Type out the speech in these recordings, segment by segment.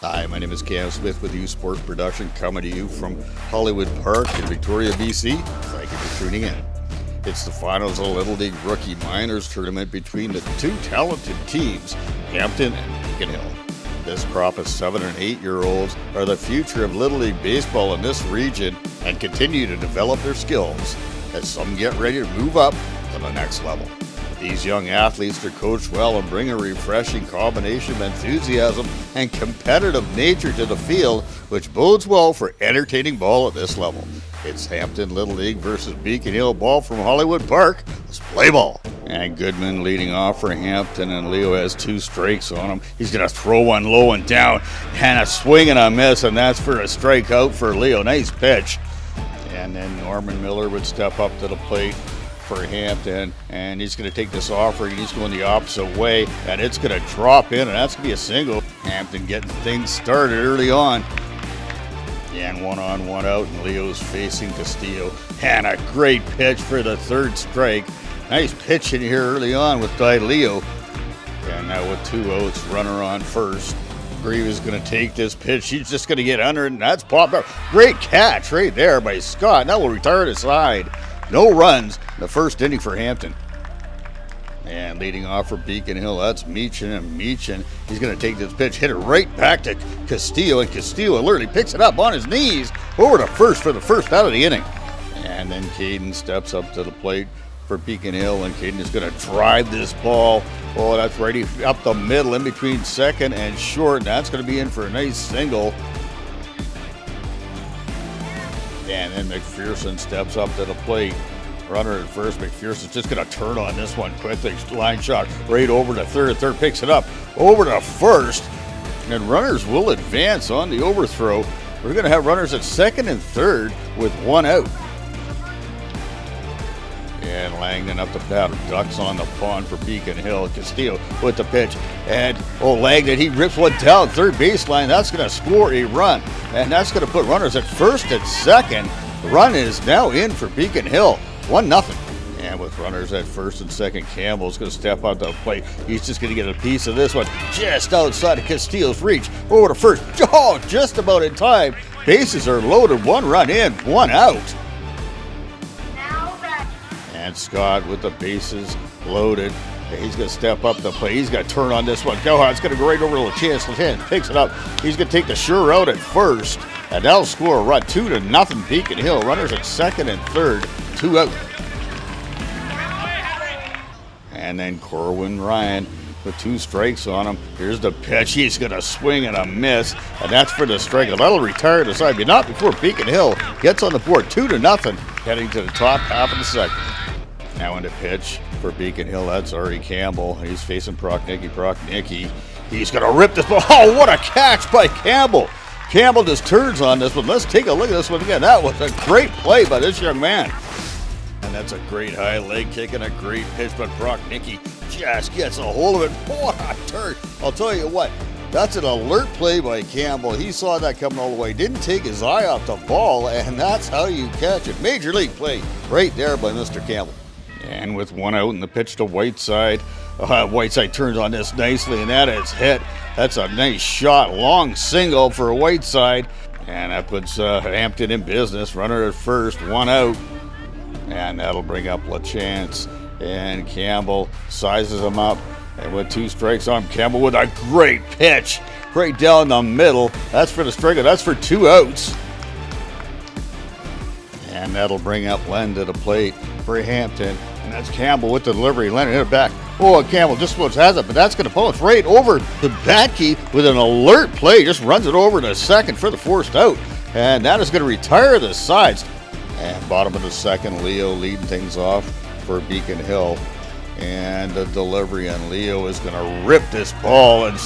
Hi, my name is Cam Smith with U Sports Production, coming to you from Hollywood Park in Victoria, BC. Thank you for tuning in. It's the finals of the Little League Rookie Minors Tournament between the two talented teams, Hampton and Beacon Hill. This crop of 7 and 8-year-olds are the future of Little League baseball in this region and continue to develop their skills as some get ready to move up to the next level. These young athletes are coached well and bring a refreshing combination of enthusiasm and competitive nature to the field, which bodes well for entertaining ball at this level. It's Hampton Little League versus Beacon Hill ball from Hollywood Park. Let's play ball. And Goodman leading off for Hampton, and Leo has 2 strikes on him. He's going to throw one low and down, and a swing and a miss, and that's for a strikeout for Leo. Nice pitch. And then Norman Miller would step up to the plate for Hampton, and he's going to take this offering. He's going the opposite way, and it's going to drop in, and that's going to be a single. Hampton getting things started early on. And 1 on, 1 out, and Leo's facing Castillo. And a great pitch for the 3rd strike. Nice pitch in here early on with Leo. And now with 2 outs, runner on first. Grieve is going to take this pitch. He's just going to get under it, and that's popped up. Great catch right there by Scott. That will retire the side. No runs in the first inning for Hampton. And leading off for Beacon Hill, that's Meechin, and Meechin, he's going to take this pitch, hit it right back to Castillo, and Castillo literally picks it up on his knees over to first for the first out of the inning. And then Caden steps up to the plate for Beacon Hill, and Caden is going to drive this ball. Oh, that's right up the middle in between second and short, and that's going to be in for a nice single. And then McPherson steps up to the plate. Runner at first. McPherson's just going to turn on this one quickly. Line shot right over to third. Third picks it up over to first. And runners will advance on the overthrow. We're going to have runners at second and third with 1 out. And Langdon up the bat. Ducks on the pond for Beacon Hill. Castillo with the pitch. And Langdon, he rips one down third baseline. That's going to score a run. And that's going to put runners at first and second. The run is now in for Beacon Hill. 1-0. And with runners at first and second, Campbell's going to step out the plate. He's just going to get a piece of this one just outside of Castillo's reach. Over to first. Oh, just about in time. Bases are loaded. 1 run in, 1 out. And Scott with the bases loaded. He's going to step up the plate. He's going to turn on this one. It's going to go right over to Lachance. Lachance picks it up. He's going to take the sure out at first. And that'll score a run. 2-0 Beacon Hill. Runners at second and third. 2 out. And then Corwin Ryan with 2 strikes on him. Here's the pitch. He's going to swing and a miss. And that's for the strike. That'll retire the side. But not before Beacon Hill gets on the board. 2-0. Heading to the top half of the second. Now into pitch for Beacon Hill. That's Ari Campbell. He's facing Prochnicki. Prochnicki. He's going to rip this ball. Oh, what a catch by Campbell. Campbell just turns on this one. Let's take a look at this one again. That was a great play by this young man. And that's a great high leg kick and a great pitch, but Prochnicki just gets a hold of it. What a turn. I'll tell you what, that's an alert play by Campbell. He saw that coming all the way. Didn't take his eye off the ball, and that's how you catch it. Major league play right there by Mr. Campbell. And with 1 out in the pitch to Whiteside. Whiteside turns on this nicely, and that is hit. That's a nice shot. Long single for Whiteside. And that puts Hampton in business. Runner at first, 1 out. And that'll bring up Lachance. And Campbell sizes him up. And with 2 strikes on him, Campbell with a great pitch. Right down the middle. That's for the strikeout. That's for 2 outs. And that'll bring up Len to the plate for Hampton. And that's Campbell with the delivery. Len hit it back. Oh, Campbell just about has it, but that's going to pull it right over the Batke with an alert play. Just runs it over to second for the forced out. And that is going to retire the sides. And bottom of the second, Leo leading things off for Beacon Hill. And the delivery on Leo is going to rip this ball. And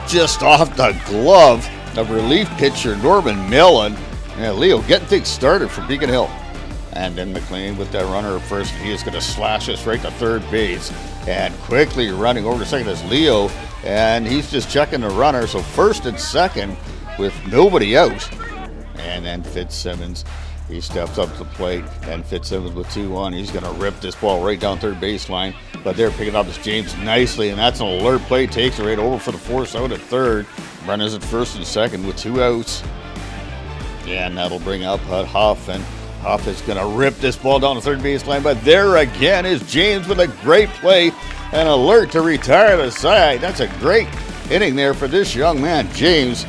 just off the glove of relief pitcher Norman Millen. And Leo getting things started for Beacon Hill. And then McLean with that runner at first. He is going to slash this right to third base. And quickly running over to second is Leo. And he's just checking the runner. So first and second with nobody out. And then Fitzsimmons He steps up to the plate, and Fitzsimmons with 2 on. He's going to rip this ball right down third baseline. But they're picking up as James nicely, and that's an alert play. Takes it right over for the force out at third. Runners at first and second with 2 outs. And that'll bring up Huff, and Huff is going to rip this ball down the third baseline. But there again is James with a great play. An alert to retire the side. That's a great inning there for this young man, James.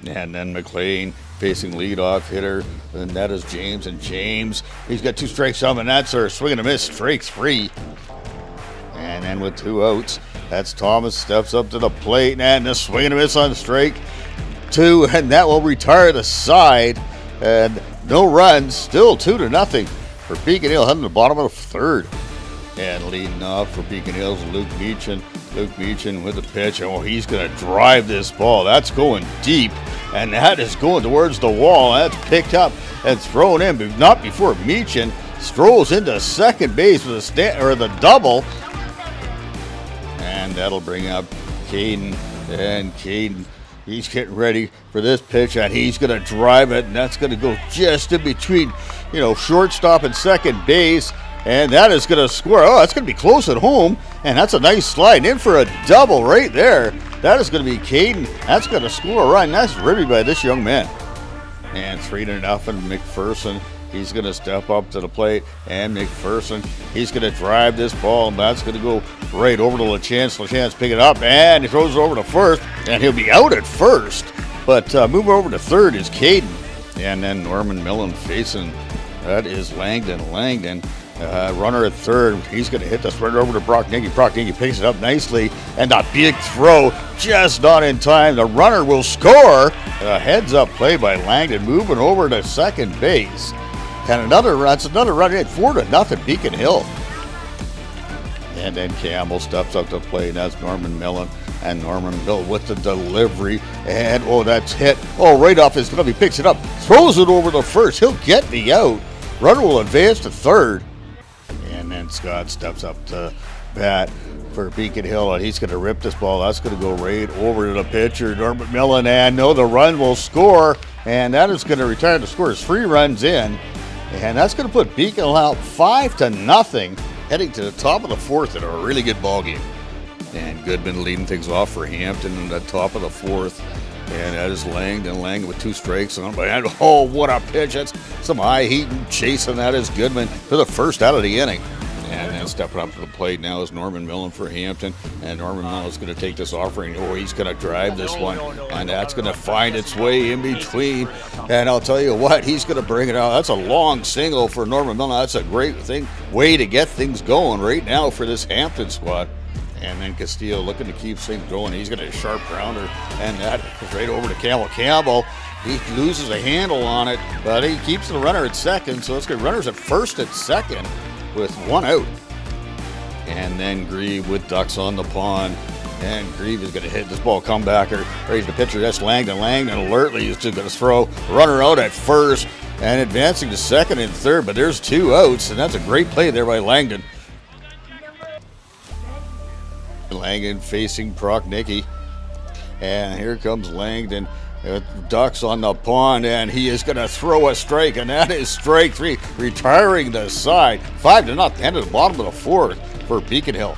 And then McLean facing leadoff hitter, and that is James. And James, he's got 2 strikes on him, and that's our swing and a miss, strike 3. And then with 2 outs, that's Thomas steps up to the plate, and a swing and a miss on strike 2, and that will retire the side. And no runs, still 2-0 for Beacon Hill, heading to the bottom of the third. And leading off for Beacon Hills, Luke Meechan. Luke Meechan with the pitch. Oh, he's going to drive this ball. That's going deep, and that is going towards the wall. That's picked up and thrown in, but not before Meechan strolls into second base with the double. And that'll bring up Caden. And Caden, he's getting ready for this pitch, and he's going to drive it, and that's going to go just in between, shortstop and second base. And that is going to score. Oh, that's going to be close at home. And that's a nice slide in for a double right there. That is going to be Caden. That's going to score a run. That's ribby by this young man. And 3-0. McPherson, he's going to step up to the plate. And McPherson, he's going to drive this ball. And that's going to go right over to LaChance. LaChance pick it up. And he throws it over to first. And he'll be out at first. But moving over to third is Caden. And then Norman Millen facing. That is Langdon. Langdon. Runner at third. He's going to hit this right over to Brock Nicky. Brock Nicky picks it up nicely, and a big throw, just not in time. The runner will score. A heads-up play by Langdon, moving over to second base. And that's another run in, 4-0 Beacon Hill. And then Campbell steps up to play, and that's Norman Millen. And Norman Millen with the delivery, and that's hit. Oh, right off his glove. He picks it up, throws it over to first. He'll get the out. Runner will advance to third. And then Scott steps up to bat for Beacon Hill, and he's going to rip this ball. That's going to go right over to the pitcher, Norman Millen, and the run will score, and that is going to retire the score. 3 runs in, and that's going to put Beacon Hill out 5-0, heading to the top of the fourth in a really good ball game. And Goodman leading things off for Hampton in the top of the fourth. And that is Langdon. Langdon with 2 strikes on him. And oh, what a pitch. That's some high heat and chasing. That is Goodman for the first out of the inning. And then stepping up to the plate now is Norman Millen for Hampton. And Norman Millen is going to take this offering. Oh, he's going to drive this one. And that's going to find its way in between. And I'll tell you what, he's going to bring it out. That's a long single for Norman Millen. That's a great way to get things going right now for this Hampton squad. And then Castillo looking to keep things going. He's got a sharp grounder, and that goes right over to Campbell. Campbell, he loses a handle on it, but he keeps the runner at second. So let's get runners at first and second with 1 out. And then Grieve with ducks on the pond. And Grieve is going to hit this ball comebacker. Raise the pitcher. That's Langdon. Langdon alertly is just going to throw. Runner out at first and advancing to second and third. But there's 2 outs, and that's a great play there by Langdon. Langdon facing Brock Nicky. And here comes Langdon. Ducks on the pond, and he is going to throw a strike, and that is strike 3, retiring the side. 5-0, end of the bottom of the fourth for Beacon Hill.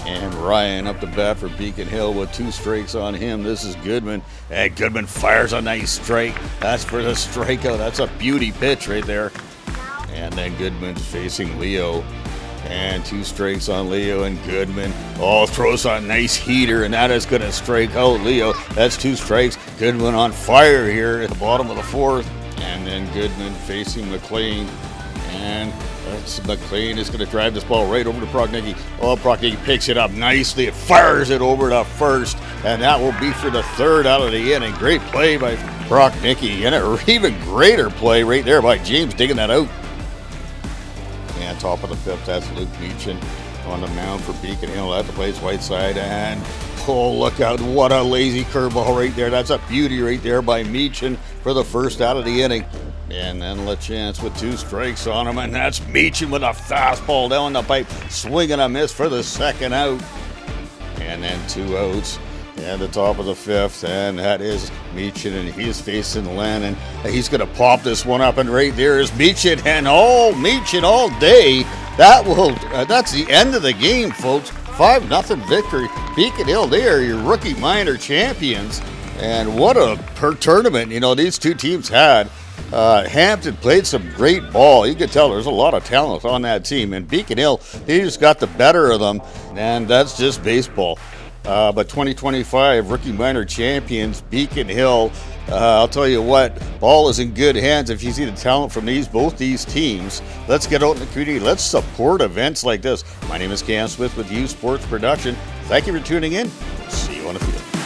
And Ryan up to bat for Beacon Hill with 2 strikes on him. This is Goodman. And Goodman fires a nice strike. That's for the strikeout. That's a beauty pitch right there. And then Goodman's facing Leo. And 2 strikes on Leo, and Goodman throws a nice heater, and that is going to strike out Leo. That's 2 strikes. Goodman on fire here at the bottom of the fourth. And then Goodman facing McLean. And McLean is going to drive this ball right over to Prognicki. Prognicki picks it up nicely. It fires it over to first, and that will be for the 3rd out of the inning. Great play by Prognicki, and an even greater play right there by James digging that out. And top of the 5th, that's Luke Meechan on the mound for Beacon Hill at the plate's Whiteside. And look out, what a lazy curveball right there. That's a beauty right there by Meechan for the 1st out of the inning. And then LaChance with 2 strikes on him, and that's Meechan with a fastball down the pipe, swinging a miss for the 2nd out. And then 2 outs. And the top of the fifth, and that is Meechin, and he's facing Lennon. He's going to pop this one up, and right there is Meechin, and Meechin all day. That's the end of the game, folks. 5-0 victory. Beacon Hill, they are your rookie minor champions. And what a tournament, these two teams had. Hampton played some great ball. You could tell there's a lot of talent on that team. And Beacon Hill, they just got the better of them, and that's just baseball. But 2025 rookie minor champions, Beacon Hill. I'll tell you what, ball is in good hands if you see the talent from both these teams. Let's get out in the community. Let's support events like this. My name is Cam Smith with U Sports Production. Thank you for tuning in. See you on the field.